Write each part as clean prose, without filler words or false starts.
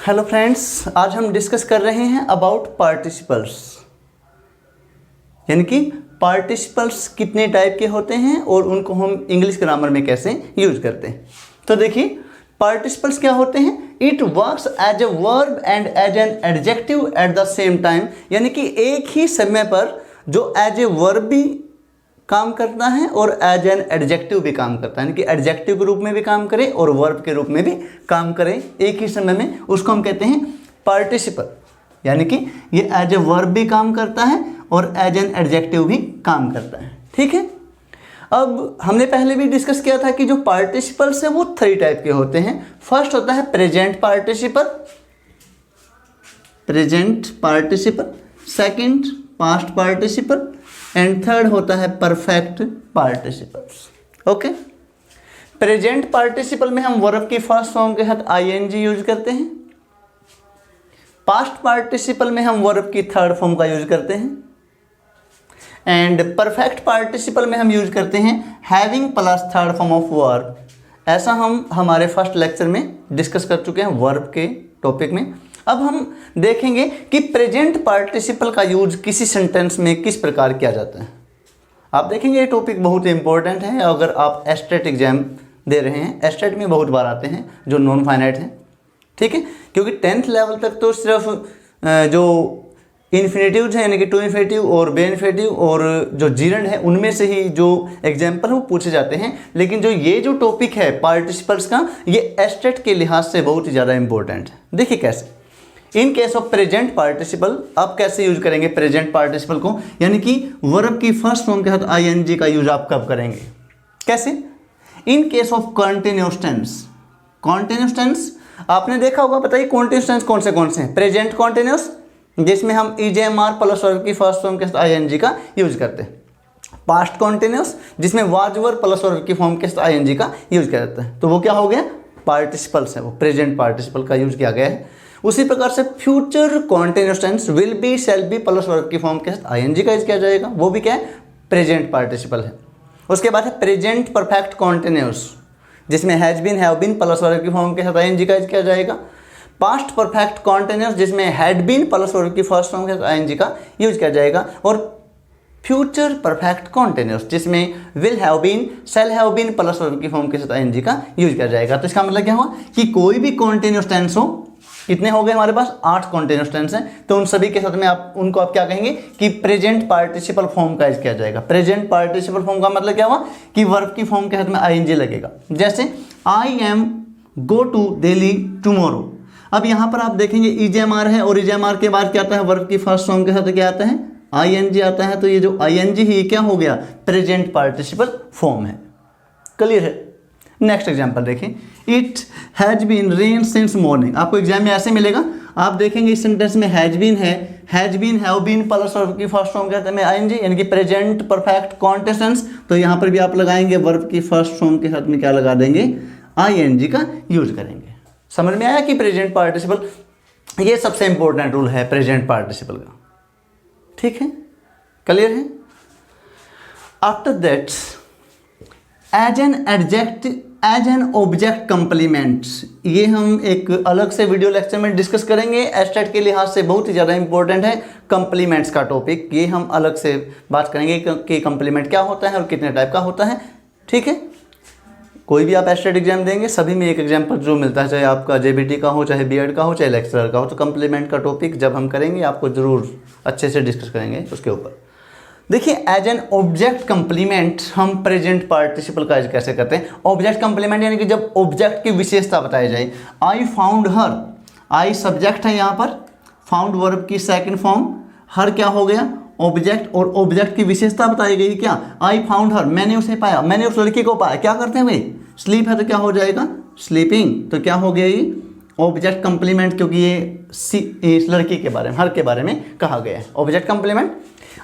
Hello friends, आज हम discuss कर रहे हैं अबाउट पार्टिसिपल्स, यानी कि पार्टिसिपल्स कितने टाइप के होते हैं और उनको हम इंग्लिश ग्रामर में कैसे यूज करते हैं। तो देखिए, पार्टिसिपल्स क्या होते हैं। It works as a verb and as an adjective at the same time, यानी कि एक ही समय पर जो एज ए वर्ब भी काम करता है और एज एन एडजेक्टिव भी काम करता है, यानी कि एडजेक्टिव के रूप में भी काम करे और वर्ब के रूप में भी काम करे एक ही समय में, उसको हम कहते हैं पार्टिसिपल। यानी कि ये एज ए वर्ब भी काम करता है और एज एन एडजेक्टिव भी काम करता है। ठीक है, अब हमने पहले भी डिस्कस किया था कि जो पार्टिसिपल्स हैं वो 3 टाइप के होते हैं। फर्स्ट होता है present participle, second past participle and third होता है perfect participles. Okay, present participle में हम वर्ब की फर्स्ट फॉर्म के साथ आईएनजी यूज करते हैं। पास्ट पार्टिसिपल में हम वर्ब की थर्ड फॉर्म का यूज करते हैं एंड परफेक्ट पार्टिसिपल में हम यूज करते हैं having plus third form of verb. ऐसा हम हमारे फर्स्ट लेक्चर में डिस्कस कर चुके हैं वर्ब के टॉपिक में। अब हम देखेंगे कि प्रेजेंट पार्टिसिपल का यूज किसी सेंटेंस में किस प्रकार किया जाता है। आप देखेंगे ये टॉपिक बहुत इंपॉर्टेंट है अगर आप एस्टेट एग्जाम दे रहे हैं। एस्टेट में बहुत बार आते हैं जो नॉन फाइनाइट हैं, ठीक है, क्योंकि 10th लेवल तक तो सिर्फ जो इन्फिनेटिव्स हैं यानी कि टू इन्फिनेटिव और बे इन्फिनेटिव और जो जीरंड है उनमें से ही जो एग्जाम्पल है वो पूछे जाते हैं। लेकिन जो ये जो टॉपिक है पार्टिसिपल्स का, ये एस्टेट के लिहाज से बहुत ही ज़्यादा इंपॉर्टेंट है। देखिए कैसे, in case of present participle आप कैसे यूज करेंगे प्रेजेंट पार्टिसिपल को, यानी कि वर्ब की फर्स्ट फॉर्म के साथ आईएनजी का यूज आप कब करेंगे, कैसे। In case of continuous tense आपने देखा होगा, बताइए कॉन्टिन्यूअस टेंस कौन से हैं। प्रेजेंट कॉन्टिन्यूअस जिसमें हम ईजेएमआर प्लस वर्ब की फर्स्ट फॉर्म के साथ आईएनजी का यूज करते हैं। पास्ट कॉन्टिन्यूअस जिसमें वाज वर्ब प्लस वर्ब की फॉर्म के साथ आईएनजी का यूज करते हैं, तो वो क्या हो गया, पार्टिसिपल्स है, वो प्रेजेंट पार्टिसिपल का यूज किया गया है। उसी प्रकार से future continuous tense will be, shall be plus verb की फॉर्म के साथ आईएनजी का यूज किया जाएगा, वो भी क्या है, प्रेजेंट पार्टिसिपल है। उसके बाद है प्रेजेंट परफेक्ट कॉन्टिन्यूअस जिसमें has been, have been plus verb की फॉर्म के साथ आईएनजी का यूज किया जाएगा। पास्ट परफेक्ट कॉन्टिन्यूअस जिसमें हैड बीन प्लस वर्ब की फर्स्ट फॉर्म के साथ आईएनजी का यूज किया जाएगा। और फ्यूचर परफेक्ट कॉन्टिन्यूअस जिसमें will have been, shall have been plus verb की फॉर्म के साथ आईएनजी का यूज किया जाएगा। तो इसका मतलब क्या हुआ कि कोई भी कॉन्टिन्यूअस टेंस हो, कितने हो गए हमारे पास, 8 कॉन्टिन्यूअस टेंस हैं, तो उन सभी के साथ में आप उनको आप क्या कहेंगे कि प्रेजेंट पार्टिसिपल फॉर्म का यूज किया जाएगा। प्रेजेंट पार्टिसिपल फॉर्म का मतलब क्या हुआ कि वर्ब की फॉर्म के साथ में आईएनजी लगेगा। जैसे I am go to Delhi tomorrow. अब यहाँ पर आप देखेंगे ईजेएमआर है और ईजेएमआर के बाद क्या आता है, वर्ब की फर्स्ट फॉर्म के साथ क्या आता है, आईएनजी आता है। तो ये जो आईएनजी है ये क्या हो गया, प्रेजेंट पार्टिसिपल फॉर्म है। क्लियर है। नेक्स्ट एग्जांपल देखें, it has been rain since morning. आपको एग्जाम में ऐसे मिलेगा, आप देखेंगे इस सेंटेंस में हैज बीन है, has been, have been plus verb की फर्स्ट फॉर्म कहते हैं आईएनजी, यानी कि प्रेजेंट परफेक्ट कॉन्टिन्यूअस। तो यहाँ पर भी आप लगाएंगे वर्ब की फर्स्ट फॉर्म के साथ में क्या लगा देंगे, आईएनजी का यूज करेंगे। समझ में आया कि प्रेजेंट पार्टिसिपल, ये सबसे इंपॉर्टेंट रूल है प्रेजेंट पार्टिसिपल का, ठीक है, क्लियर है। After that as an object complement, ये हम एक अलग से वीडियो लेक्चर में डिस्कस करेंगे। एस्टेट के लिहाज से बहुत ही ज़्यादा इंपॉर्टेंट है कंप्लीमेंट्स का टॉपिक, ये हम अलग से बात करेंगे कि कंप्लीमेंट क्या होता है और कितने टाइप का होता है, ठीक है। कोई भी आप एस्टेट एग्जाम देंगे, सभी में एक एग्जाम्पल जो मिलता है, चाहे आपका जेबीटी का हो, चाहे बीएड का हो, चाहे लेक्चरर का हो, तो कंप्लीमेंट का टॉपिक जब हम करेंगे आपको ज़रूर अच्छे से डिस्कस करेंगे उसके ऊपर। देखिए, एज एन ऑब्जेक्ट कंप्लीमेंट हम प्रेजेंट पार्टिसिपल का यूज कैसे करते हैं। ऑब्जेक्ट कंप्लीमेंट यानी कि जब ऑब्जेक्ट की विशेषता बताई जाए। I found her, I subject है यहाँ पर, फाउंड वर्ब की सेकंड फॉर्म, हर क्या हो गया, ऑब्जेक्ट, और ऑब्जेक्ट की विशेषता बताई गई क्या, आई फाउंड हर, मैंने उसे पाया, मैंने उस लड़की को पाया। क्या करते हैं भाई, स्लीप है तो क्या हो जाएगा, स्लीपिंग। तो क्या हो गया ये ऑब्जेक्ट कंप्लीमेंट, क्योंकि ये इस लड़की के बारे में, हर के बारे में कहा गया है, ऑब्जेक्ट कंप्लीमेंट।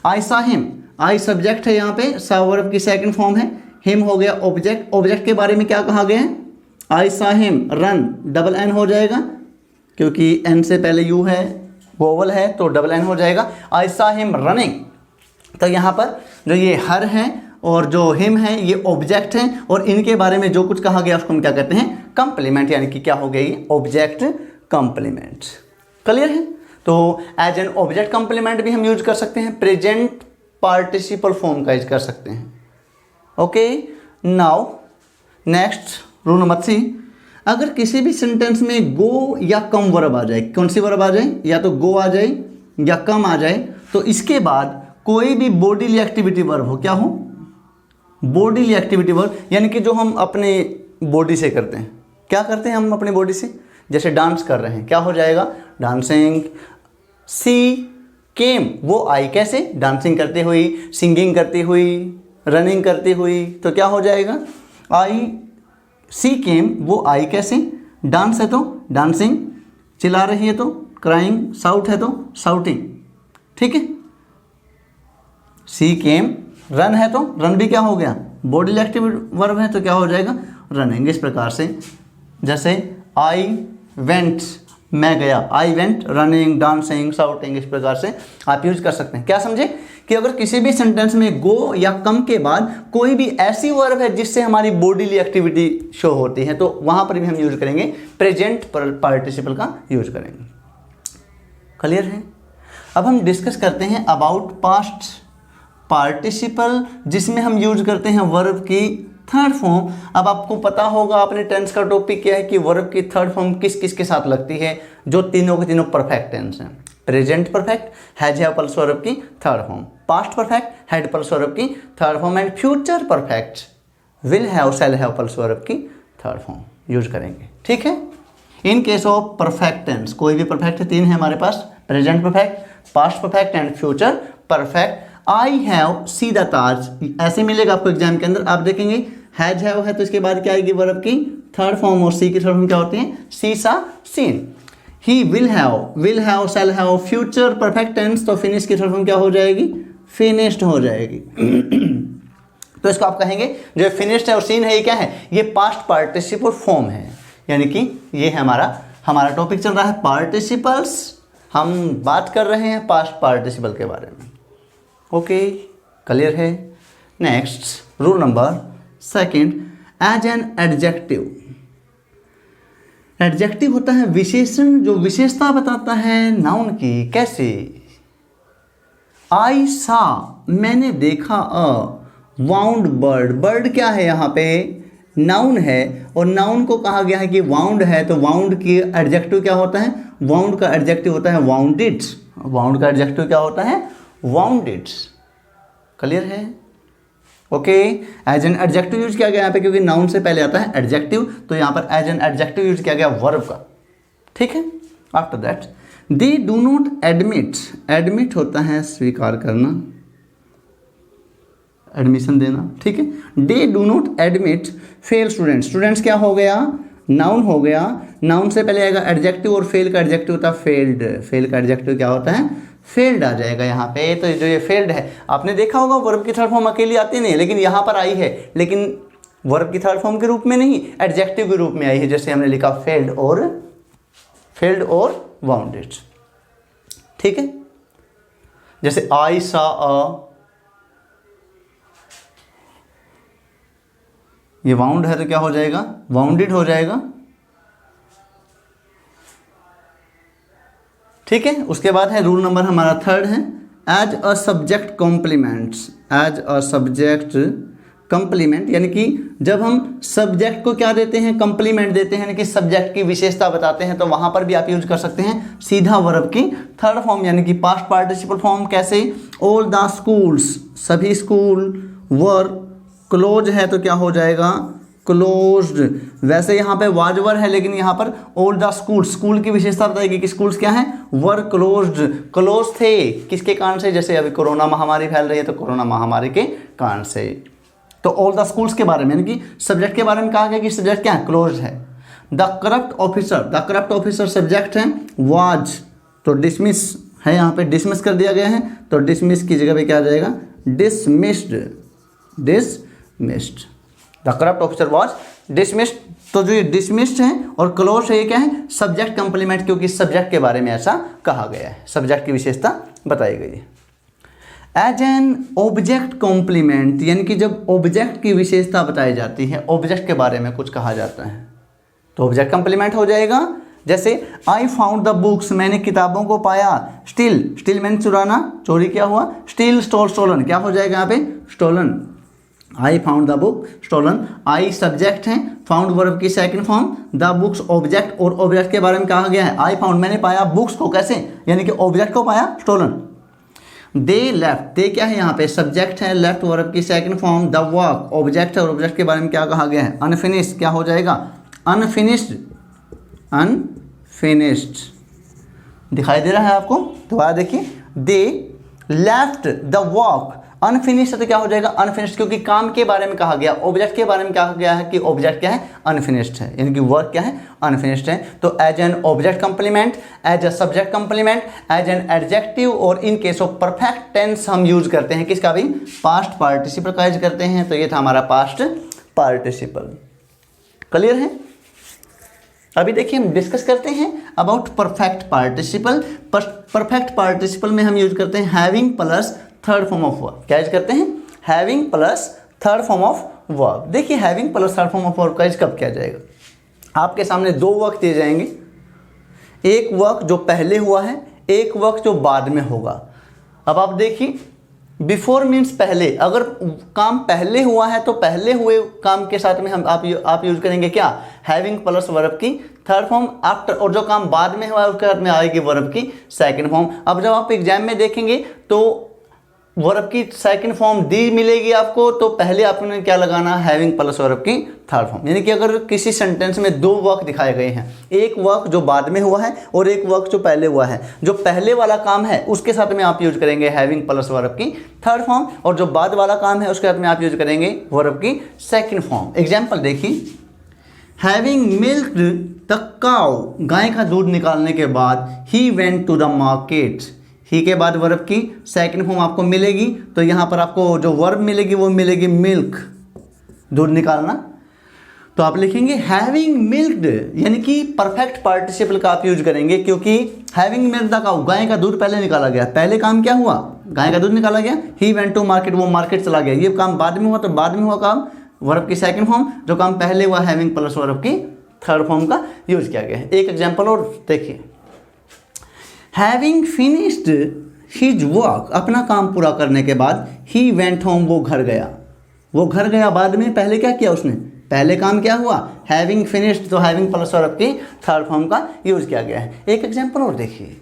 आई सा हिम, आई सब्जेक्ट है यहाँ पे, सा वर्ब की सेकंड फॉर्म है, हिम हो गया ऑब्जेक्ट। ऑब्जेक्ट के बारे में क्या कहा गया है, आई सा हिम रन, डबल एन हो जाएगा क्योंकि एन से पहले यू है, वोवल है, तो डबल एन हो जाएगा। आई सा हिम रनिंग। तो यहाँ पर जो ये हर है और जो हिम है ये ऑब्जेक्ट हैं और इनके बारे में जो कुछ कहा गया उसको हम क्या कहते हैं, कंप्लीमेंट, यानी कि क्या हो गया ये ऑब्जेक्ट कॉम्प्लीमेंट। क्लियर है? तो एज एन ऑब्जेक्ट कॉम्प्लीमेंट भी हम यूज कर सकते हैं, प्रेजेंट पार्टिसिपल फॉर्म का यूज कर सकते हैं। Okay, now next rule number 3, अगर किसी भी सेंटेंस में गो या कम वर्ब आ जाए, कौन सी वर्ब आ जाए, या तो गो आ जाए या कम आ जाए, तो इसके बाद कोई भी बॉडीली एक्टिविटी वर्ब हो, क्या हो, बॉडीली एक्टिविटी वर्ब, यानी कि जो हम अपने बॉडी से करते हैं। क्या करते हैं हम अपनी बॉडी से? जैसे डांस कर रहे हैं, क्या हो जाएगा, डांसिंग। सी केम, वो आई कैसे, डांसिंग करती हुई, सिंगिंग करती हुई, रनिंग करती हुई, तो क्या हो जाएगा, आई सी केम, वो आई कैसे, डांस है तो डांसिंग, चिल्ला रही है तो क्राइंग, साउट है तो साउटिंग। ठीक है, सी केम, रन है तो रन भी क्या हो गया, बॉडी एक्टिविटी वर्ब है तो क्या हो जाएगा, रनिंग। इस प्रकार से जैसे आई वेंट, मैं गया, I went, running, dancing, shouting, इस प्रकार से आप यूज कर सकते हैं। क्या समझे कि अगर किसी भी सेंटेंस में गो या कम के बाद कोई भी ऐसी वर्ब है जिससे हमारी बॉडीली एक्टिविटी शो होती है, तो वहां पर भी हम यूज करेंगे प्रेजेंट पार्टिसिपल का यूज करेंगे। क्लियर है? अब हम डिस्कस करते हैं अबाउट पास्ट पार्टिसिपल, जिसमें हम यूज करते हैं वर्ब की थर्ड फॉर्म। अब आपको पता होगा, आपने टेंस का टॉपिक क्या है कि वर्ब की थर्ड फॉर्म किस किस के साथ लगती है, जो तीनों के तीनों परफेक्ट टेंस हैं। Present perfect, has have plus verb की third form, past perfect had plus verb की third form, and future perfect will have shall have plus verb की थर्ड फॉर्म यूज करेंगे। ठीक है, in case of perfect tense, कोई भी perfect तीन है हमारे पास, present perfect, past perfect and future perfect. I have see the Taj, ऐसे मिलेगा आपको एग्जाम के अंदर, आप देखेंगे हैज हैव है तो इसके बाद क्या आएगी, वर्ब की थर्ड फॉर्म, और सी की थर्ड फॉर्म क्या होती है, see saw seen. He will have shall have, future perfect tense, तो फिनिश की थर्ड फॉर्म क्या हो जाएगी, फिनिश्ड हो जाएगी। तो इसको आप कहेंगे जो फिनिश्ड है और सीन है, ये क्या है, ये पास्ट पार्टिसिपल फॉर्म है। यानी कि ये है हमारा टॉपिक चल रहा है पार्टिसिपल्स, हम बात कर रहे हैं पास्ट पार्टिसिपल के बारे में। ओके, क्लियर है? Next rule number 2, as an adjective. Adjective होता है विशेषण जो विशेषता बताता है नाउन की। कैसे? आई सा, मैंने देखा, अ वाउंड बर्ड, बर्ड क्या है यहाँ पे, नाउन है, और नाउन को कहा गया है कि वाउंड है, तो वाउंड की एडजेक्टिव क्या होता है, वाउंड का एडजेक्टिव होता है वाउंडेड। वाउंड का एडजेक्टिव क्या होता है, वाउंडेड। क्लियर है? Okay, as an adjective use किया गया यहाँ पे, क्योंकि नाउन से पहले आता है एडजेक्टिव, तो यहाँ पर एज एन एडजेक्टिव यूज किया गया वर्ब का। ठीक है, after that they do not admit, admit होता है स्वीकार करना, एडमिशन देना। ठीक है, they do not admit fail students, students क्या हो गया, नाउन हो गया, नाउन से पहले आएगा एडजेक्टिव, और फेल का एडजेक्टिव होता है फेल्ड, फेल का एडजेक्टिव क्या होता है, फेल्ड आ जाएगा यहाँ पे। तो जो ये फेल्ड है, आपने देखा होगा वर्ब की थर्ड फॉर्म अकेली आती नहीं, लेकिन यहाँ पर आई है, लेकिन वर्ब की थर्ड फॉर्म के रूप में नहीं, एडजेक्टिव के रूप में आई है। जैसे हमने लिखा फेल्ड और वाउंडेड। ठीक है, जैसे आई सा अ, ये वाउंड है तो क्या हो जाएगा, वाउंडेड हो जाएगा। ठीक है, उसके बाद है रूल नंबर हमारा 3 है, as a subject complements, as a subject complement, यानी कि जब हम सब्जेक्ट को क्या देते हैं, कॉम्प्लीमेंट देते हैं, यानी कि सब्जेक्ट की विशेषता बताते हैं, तो वहां पर भी आप यूज कर सकते हैं सीधा वर्ब की थर्ड फॉर्म, यानी कि पास्ट पार्टिसिपल फॉर्म। कैसे? ऑल द स्कूल्स, सभी स्कूल, वर क्लोज है तो क्या हो जाएगा, क्लोज्ड। वैसे यहाँ पे वाजवर है, लेकिन यहाँ पर ऑल द स्कूल, स्कूल की विशेषता बताएगी कि स्कूल्स क्या है, वर क्लोज्ड, क्लोज थे, किसके कारण से, जैसे अभी कोरोना महामारी फैल रही है तो कोरोना महामारी के कारण से। तो ऑल द स्कूल्स के बारे में, यानी कि सब्जेक्ट के बारे में कहा गया कि सब्जेक्ट क्या है, क्लोज है। The corrupt officer, the corrupt officer subject है, वाज तो डिसमिस है, यहाँ पे डिसमिस कर दिया गया है, तो डिसमिस की जगह पे क्या आ जाएगा, dismissed, dismissed. The corrupt officer was dismissed, तो जो ये डिसमिस्ड है और क्लोज है, ये क्या है, सब्जेक्ट कंप्लीमेंट, क्योंकि सब्जेक्ट के बारे में ऐसा कहा गया है, सब्जेक्ट की विशेषता बताई गई है। एज एन ऑब्जेक्ट कॉम्प्लीमेंट, यानी कि जब ऑब्जेक्ट की विशेषता बताई जाती है, ऑब्जेक्ट के बारे में कुछ कहा जाता है, तो ऑब्जेक्ट कॉम्प्लीमेंट हो जाएगा जैसे आई फाउंड द बुक्स, मैंने किताबों को पाया। स्टील मैंने चुराना, चोरी क्या हुआ, स्टील स्टोलन, क्या हो जाएगा यहाँ पे, stolen. I found the book, stolen. I subject है, फाउंड वर्ब की second form, the books object, और ऑब्जेक्ट के बारे में कहा गया है आई फाउंड, मैंने पाया बुक्स को, कैसे, यानी कि ऑब्जेक्ट को पाया, स्टोलन। दे लेफ्ट, दे क्या है यहाँ पे, सब्जेक्ट है, लेफ्ट वर्ब की second form, the work object है, और ऑब्जेक्ट के बारे में क्या कहा गया है, अनफिनिश्ड, क्या हो जाएगा, अनफिनिश्ड, अनफिनिश्ड। दिखाई दे रहा है आपको, दोबारा देखिए, they left the work, unfinished तो क्या हो जाएगा, अनफिनिश्ड, क्योंकि काम के बारे में कहा गया, ऑब्जेक्ट के बारे में कहा गया है कि ऑब्जेक्ट क्या है, अनफिनिश्ड है, यानी कि वर्क क्या है, अनफिनिश्ड है। तो as an object complement, as a subject complement, as an adjective, और in case of perfect tense हम यूज करते हैं किसका भी, पास्ट पार्टिसिपल का यूज करते हैं। तो ये था हमारा पास्ट पार्टिसिपल। क्लियर है। अभी देखिए हम डिस्कस करते हैं about perfect participle. Perfect participle में हम यूज करते हैं having plus third form of verb. क्या यूज करते हैं, having plus third form of verb. देखिए having plus third form of verb का यूज कब किया जाएगा। आपके सामने दो वर्क दिए जाएंगे, एक वर्क जो पहले हुआ है, एक वर्क जो बाद में होगा। अब आप देखिए, बिफोर मीन्स पहले, अगर काम पहले हुआ है तो पहले हुए काम के साथ में हम आप यूज करेंगे क्या, हैविंग प्लस वर्ब की थर्ड फॉर्म। आफ्टर, और जो काम बाद में हुआ है उसके साथ में आएगी वर्ब की सेकंड फॉर्म। अब जब आप एग्जाम में देखेंगे तो वर्ब की सेकंड फॉर्म दी मिलेगी आपको, तो पहले आपने क्या लगाना, हैविंग प्लस वर्ब की थर्ड फॉर्म। यानी कि अगर किसी सेंटेंस में दो वर्क दिखाए गए हैं, एक वर्क जो बाद में हुआ है और एक वर्क जो पहले हुआ है, जो पहले वाला काम है उसके साथ में आप यूज करेंगे हैविंग प्लस वर्ब की थर्ड फॉर्म, और जो बाद वाला काम है उसके साथ में आप यूज करेंगे वर्ब की सेकंड फॉर्म। एग्जाम्पल देखिए, हैविंग मिल्क्ड द काउ, गाय का दूध निकालने के बाद he went to the market. He के बाद वर्ब की सेकंड फॉर्म आपको मिलेगी, तो यहाँ पर आपको जो वर्ब मिलेगी वो मिलेगी मिल्क, दूध निकालना। तो आप लिखेंगे हैविंग मिल्क्ड, यानी कि परफेक्ट पार्टिसिपल का आप यूज करेंगे, क्योंकि हैविंग मिल्क्ड द काउ, गाय का दूध पहले निकाला गया, पहले काम क्या हुआ, गाय का दूध निकाला गया। ही वेंट टू मार्केट, वो मार्केट चला गया, ये काम बाद में हुआ, तो बाद में हुआ काम वर्ब की सेकंड फॉर्म, जो काम पहले हुआ हैविंग प्लस वर्ब की थर्ड फॉर्म का यूज किया गया है। एक एग्जाम्पल और देखिए, हैविंग फिनिश्ड हिज वर्क, अपना काम पूरा करने के बाद ही वेंट होम, वो घर गया। वो घर गया बाद में, पहले क्या किया उसने, पहले काम क्या हुआ, हैविंग फिनिश्ड, तो हैविंग प्लस वर्ब की थर्ड फॉर्म का यूज किया गया है। एक एग्जाम्पल और देखिए,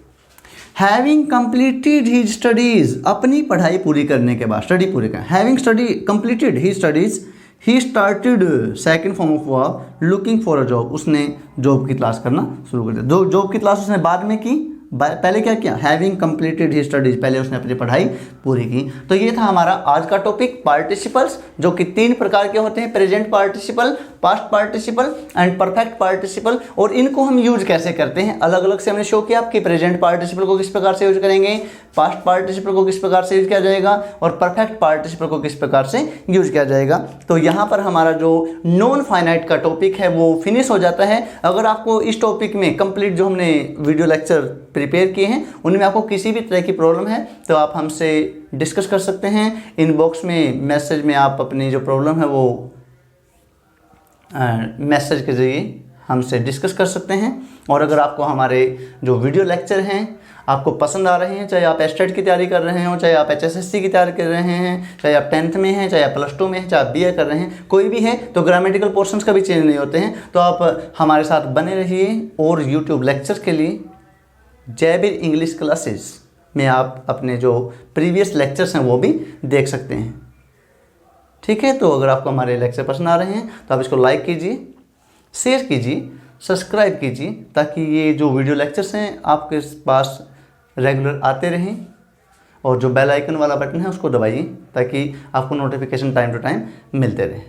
हैविंग कंप्लीटेड हिज स्टडीज, अपनी पढ़ाई पूरी करने के बाद, स्टडी पूरी कर, having study completed his studies, he started second form of verb looking for a job, उसने जॉब की तलाश करना शुरू कर दिया। जॉब की तलाश उसने बाद में की, पहले क्या किया, हैविंग कंप्लीटेड हिज स्टडीज, पहले उसने अपनी पढ़ाई पूरी की। तो ये था हमारा आज का टॉपिक पार्टिसिपल्स, जो कि तीन प्रकार के होते हैं, present participle, past participle and perfect participle. और इनको हम यूज कैसे करते हैं, अलग अलग से हमने शो किया कि प्रेजेंट पार्टिसिपल को किस प्रकार से यूज करेंगे, पास्ट पार्टिसिपल को किस प्रकार से यूज किया जाएगा, और परफेक्ट पार्टिसिपल को किस प्रकार से यूज किया जाएगा। तो यहाँ पर हमारा जो नॉन फाइनाइट का टॉपिक है वो फिनिश हो जाता है। अगर आपको इस टॉपिक में कंप्लीट जो हमने वीडियो लेक्चर प्रिपेयर किए हैं उनमें आपको किसी भी तरह की प्रॉब्लम है तो आप हमसे डिस्कस कर सकते हैं। इनबॉक्स में मैसेज में आप अपनी जो प्रॉब्लम है वो मैसेज के ज़रिए हमसे डिस्कस कर सकते हैं। और अगर आपको हमारे जो वीडियो लेक्चर हैं आपको पसंद आ रहे हैं, चाहे आप एस्टेट की तैयारी कर रहे हो, चाहे आप HSSC की तैयारी कर रहे हैं, चाहे आप 10th में हैं, चाहे आप +2 में हैं, चाहे आप BA कर रहे हैं, कोई भी है, तो ग्रामेटिकल पोर्शंस का भी चेंज नहीं होते हैं। तो आप हमारे साथ बने रहिए। और यूट्यूब लेक्चर के लिए जयवीर इंग्लिश क्लासेस में आप अपने जो प्रीवियस लेक्चर्स हैं वो भी देख सकते हैं। ठीक है, तो अगर आपको हमारे लेक्चर पसंद आ रहे हैं तो आप इसको लाइक कीजिए, शेयर कीजिए, सब्सक्राइब कीजिए, ताकि ये जो वीडियो लेक्चर्स हैं आपके पास रेगुलर आते रहें। और जो बेल आइकन वाला बटन है उसको दबाइए ताकि आपको नोटिफिकेशन टाइम टू टाइम मिलते रहे।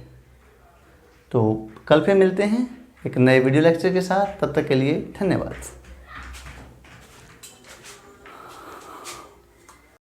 तो कल फिर मिलते हैं एक नए वीडियो लेक्चर के साथ, तब तक के लिए धन्यवाद।